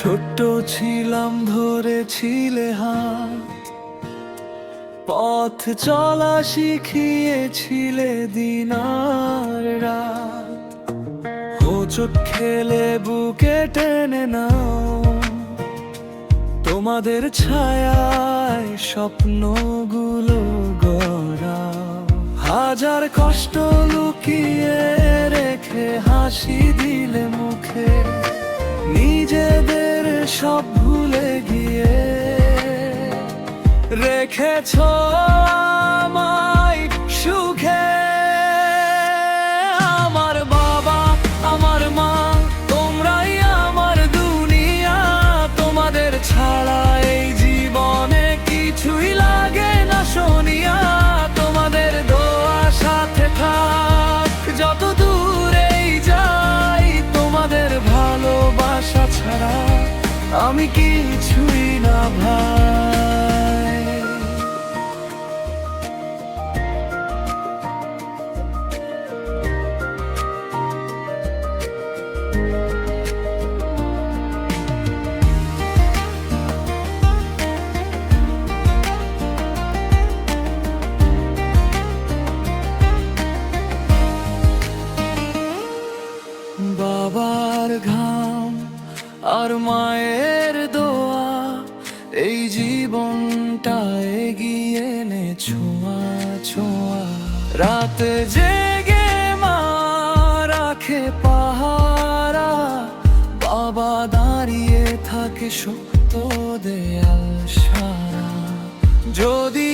ছোট্ট ছিলাম ধরেছিলে হাত, পথ চলা শিখিয়েছিলে দিন আর রাত। হোঁচট খেলে বুকে টেনে নাও, তোমাদের ছায়ায় স্বপ্নগুলো গড়াও। হাজার কষ্ট লুকিয়ে রেখে হাসি দিলে মুখে, নিজেদের সব ভুলে গিয়ে রেখেছ আমায় সুখে। আমার বাবা, আমার মা, তোমরাই আমার দুনিয়া। তোমাদের ছাড়া এই জীবনে কিছুই লাগে না সোনিয়া। তোমাদের দোয়া সাথে থাক যত দূরেই যাই, তোমাদের ভালোবাসা ছাড়া আমি কিছুই না ভাই। বাবার ঘাম আর মায়ের দোয়া, এই জীবনটা এগিয়ে নে ছোঁয়া ছোঁয়া। রাতে জেগে মা রাখে পাহারা, বাবা দাঁড়িয়ে থাকে শক্ত দেয়াল সারা। যদি